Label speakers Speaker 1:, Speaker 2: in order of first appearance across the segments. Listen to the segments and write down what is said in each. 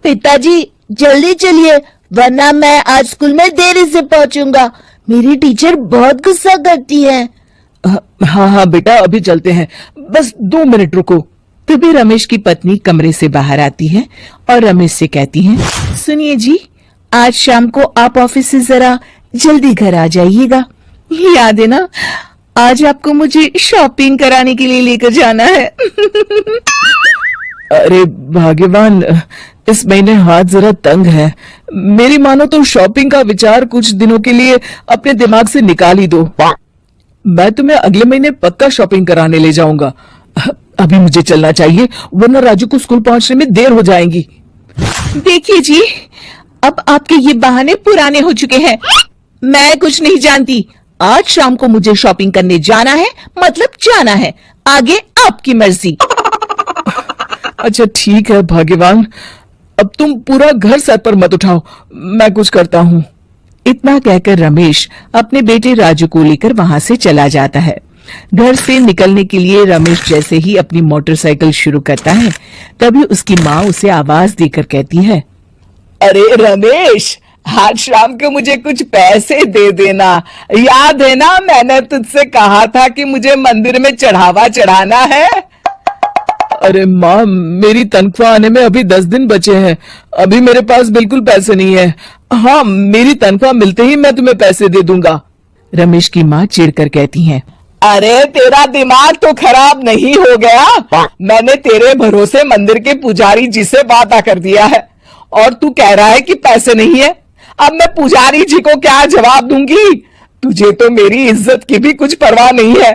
Speaker 1: पिताजी जल्दी चलिए, वरना मैं आज स्कूल में देरी से पहुंचूंगा। मेरी टीचर बहुत गुस्सा करती है।
Speaker 2: हाँ हाँ बेटा, अभी चलते हैं, बस 2 मिनट रुको।
Speaker 3: तभी रमेश की पत्नी कमरे से बाहर आती है और रमेश से कहती है, सुनिए जी, आज शाम को आप ऑफिस से जरा जल्दी घर आ जाइएगा। याद है ना, आज आपको मुझे शॉपिंग कराने के लिए लेकर जाना है।
Speaker 2: अरे भाग्यवान, इस महीने हाथ जरा तंग है। मेरी मानो तो शॉपिंग का विचार कुछ दिनों के लिए अपने दिमाग से निकाल ही दो। मैं तुम्हें अगले महीने पक्का शॉपिंग कराने ले जाऊंगा। अभी मुझे चलना चाहिए, वरना राजू को स्कूल पहुंचने में देर हो जाएगी।
Speaker 3: देखिए जी, अब आपके ये बहाने पुराने हो चुके हैं। मैं कुछ नहीं जानती। आज शाम को मुझे शॉपिंग करने जाना है, मतलब जाना है। आगे आपकी मर्जी।
Speaker 2: अच्छा ठीक है भाग्यवान, अब तुम पूरा घर सर पर मत उठाओ, मैं कुछ करता हूँ।
Speaker 3: इतना कहकर रमेश अपने बेटे राजू को लेकर वहां से चला जाता है। घर से निकलने के लिए रमेश जैसे ही अपनी मोटरसाइकिल शुरू करता है, तभी उसकी माँ उसे आवाज देकर कहती है,
Speaker 2: अरे रमेश, आज शाम को मुझे कुछ पैसे दे देना। याद है ना, मैंने तुझसे कहा था कि मुझे मंदिर में चढ़ावा चढ़ाना है। अरे माँ, मेरी तनख्वाह आने में अभी 10 दिन बचे हैं, अभी मेरे पास बिल्कुल पैसे नहीं है। हाँ, मेरी तनख्वाह मिलते ही मैं तुम्हें पैसे दे दूंगा।
Speaker 3: रमेश की माँ चिढ़कर कहती हैं,
Speaker 2: अरे तेरा दिमाग तो खराब नहीं हो गया? मैंने तेरे भरोसे मंदिर के पुजारी जी से वादा कर दिया है और तू कह रहा है कि पैसे नहीं है। अब मैं पुजारी जी को क्या जवाब दूंगी? तुझे तो मेरी इज्जत की भी कुछ परवाह नहीं है।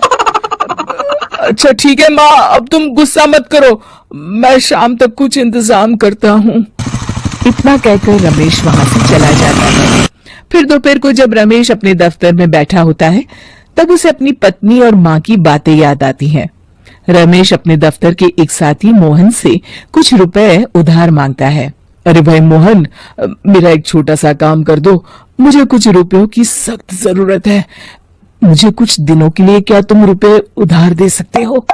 Speaker 2: अच्छा ठीक है माँ, अब तुम गुस्सा मत करो, मैं शाम तक कुछ इंतजाम करता हूँ।
Speaker 3: इतना कहकर रमेश वहां से चला जाता है। फिर दोपहर को जब रमेश अपने दफ्तर में बैठा होता है, तब उसे अपनी पत्नी और माँ की बातें याद आती हैं। रमेश अपने दफ्तर के एक साथी मोहन से कुछ रुपए उधार मांगता है।
Speaker 2: अरे भाई मोहन, मेरा एक छोटा सा काम कर दो, मुझे कुछ रुपयों की सख्त जरूरत है। मुझे कुछ दिनों के लिए क्या तुम रुपए उधार दे सकते हो?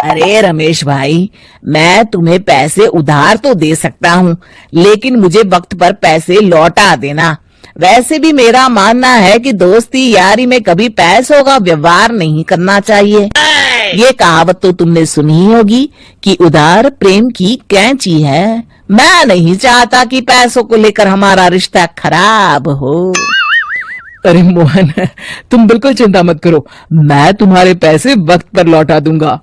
Speaker 1: अरे रमेश भाई, मैं तुम्हें पैसे उधार तो दे सकता हूँ, लेकिन मुझे वक्त पर पैसे लौटा देना। वैसे भी मेरा मानना है कि दोस्ती यारी में कभी पैसों का व्यवहार नहीं करना चाहिए। ये कहावत तो तुमने सुनी ही होगी कि उधार प्रेम की कैंची है। मैं नहीं चाहता कि पैसों को लेकर हमारा रिश्ता खराब हो।
Speaker 2: अरे मोहन, तुम बिल्कुल चिंता मत करो, मैं तुम्हारे पैसे वक्त पर लौटा दूंगा।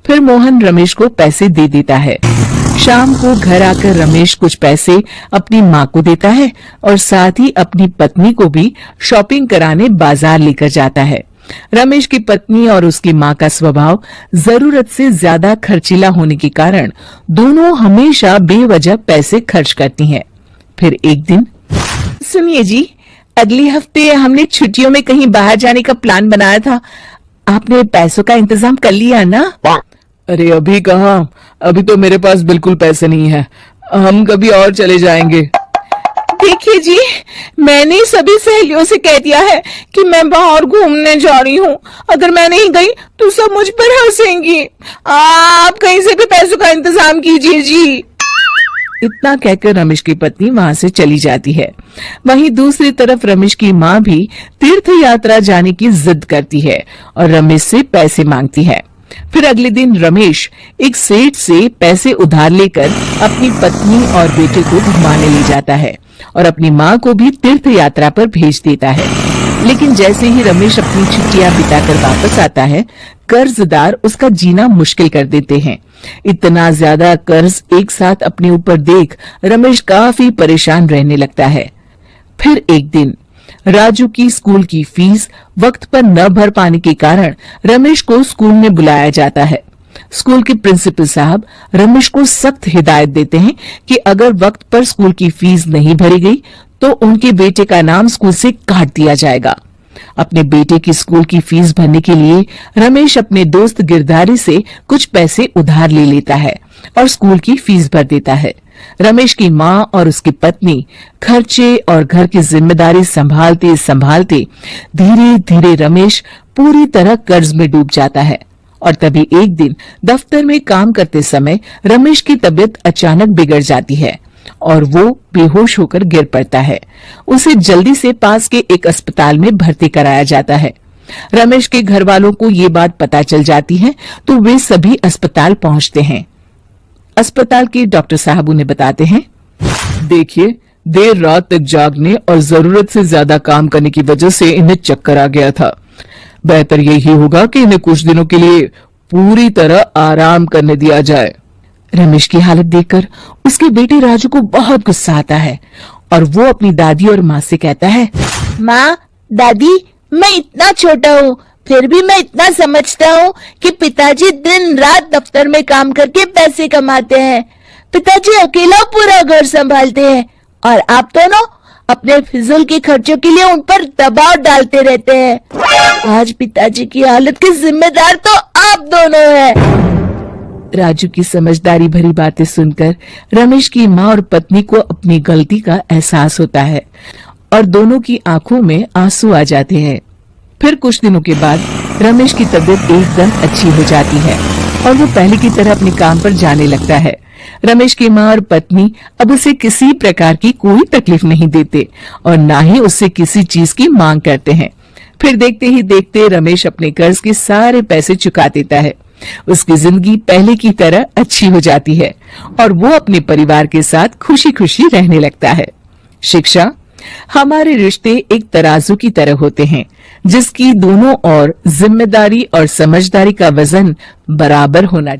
Speaker 3: फिर मोहन रमेश को पैसे दे देता है। शाम को घर आकर रमेश कुछ पैसे अपनी माँ को देता है और साथ ही अपनी पत्नी को भी शॉपिंग कराने बाजार लेकर जाता है। रमेश की पत्नी और उसकी माँ का स्वभाव जरूरत से ज्यादा खर्चीला होने के कारण दोनों हमेशा बेवजह पैसे खर्च करती हैं। फिर एक दिन, सुनिए जी, अगले हफ्ते हमने छुट्टियों में कहीं बाहर जाने का प्लान बनाया था। आपने पैसों का इंतजाम कर लिया ना?
Speaker 2: अरे अभी कहाँ, अभी तो मेरे पास बिल्कुल पैसे नहीं है, हम कभी और चले जाएंगे।
Speaker 3: देखिए जी, मैंने सभी सहेलियों से कह दिया है कि मैं बाहर घूमने जा रही हूँ। अगर मैं नहीं गई तो सब मुझ पर हंसेंगी। आप कहीं से भी पैसों का इंतजाम कीजिए जी। इतना कहकर रमेश की पत्नी वहां से चली जाती है। वहीं दूसरी तरफ रमेश की माँ भी तीर्थ यात्रा जाने की जिद करती है और रमेश से पैसे मांगती है। फिर अगले दिन रमेश एक सेठ से पैसे उधार लेकर अपनी पत्नी और बेटे को घुमाने ले जाता है और अपनी माँ को भी तीर्थ यात्रा पर भेज देता है। लेकिन जैसे ही रमेश अपनी छुट्टियां बिताकर वापस आता है, कर्जदार उसका जीना मुश्किल कर देते हैं। इतना ज्यादा कर्ज एक साथ अपने ऊपर देख रमेश काफी परेशान रहने लगता है। फिर एक दिन राजू की स्कूल की फीस वक्त पर न भर पाने के कारण रमेश को स्कूल में बुलाया जाता है। स्कूल के प्रिंसिपल साहब रमेश को सख्त हिदायत देते हैं कि अगर वक्त पर स्कूल की फीस नहीं भरी गई तो उनके बेटे का नाम स्कूल से काट दिया जाएगा। अपने बेटे की स्कूल की फीस भरने के लिए रमेश अपने दोस्त गिरधारी से कुछ पैसे उधार ले लेता है और स्कूल की फीस भर देता है। रमेश की माँ और उसकी पत्नी खर्चे और घर की जिम्मेदारी संभालते संभालते धीरे धीरे रमेश पूरी तरह कर्ज में डूब जाता है। और तभी एक दिन दफ्तर में काम करते समय रमेश की तबीयत अचानक बिगड़ जाती है और वो बेहोश होकर गिर पड़ता है। उसे जल्दी से पास के एक अस्पताल में भर्ती कराया जाता है। रमेश के घर वालों को ये बात पता चल जाती है तो वे सभी अस्पताल पहुंचते हैं। अस्पताल के डॉक्टर साहब उन्हें बताते हैं,
Speaker 2: देखिए, देर रात तक जागने और जरूरत से ज्यादा काम करने की वजह से इन्हें चक्कर आ गया था। बेहतर यही होगा कि इन्हें कुछ दिनों के लिए पूरी तरह आराम करने दिया जाए।
Speaker 3: रमेश की हालत देखकर उसके बेटे राजू को बहुत गुस्सा आता है और वो अपनी दादी और माँ से कहता है,
Speaker 1: माँ, दादी, मैं इतना छोटा हूँ, फिर भी मैं इतना समझता हूँ कि पिताजी दिन रात दफ्तर में काम करके पैसे कमाते हैं। पिताजी अकेला पूरा घर संभालते हैं और आप दोनों अपने फिजूल के खर्चों के लिए उन पर दबाव डालते रहते हैं। आज पिताजी की हालत के जिम्मेदार तो आप दोनों हैं।
Speaker 3: राजू की समझदारी भरी बातें सुनकर रमेश की माँ और पत्नी को अपनी गलती का एहसास होता है और दोनों की आंखों में आंसू आ जाते हैं। फिर कुछ दिनों के बाद रमेश की तबीयत एकदम अच्छी हो जाती है और वो पहले की तरह अपने काम पर जाने लगता है। रमेश की माँ और पत्नी अब उसे किसी प्रकार की कोई तकलीफ नहीं देते और ना ही उससे किसी चीज की मांग करते हैं। फिर देखते ही देखते रमेश अपने कर्ज के सारे पैसे चुका देता है। उसकी जिंदगी पहले की तरह अच्छी हो जाती है और वो अपने परिवार के साथ खुशी खुशी रहने लगता है। शिक्षा, हमारे रिश्ते एक तराजू की तरह होते हैं जिसकी दोनों ओर जिम्मेदारी और समझदारी का वजन बराबर होना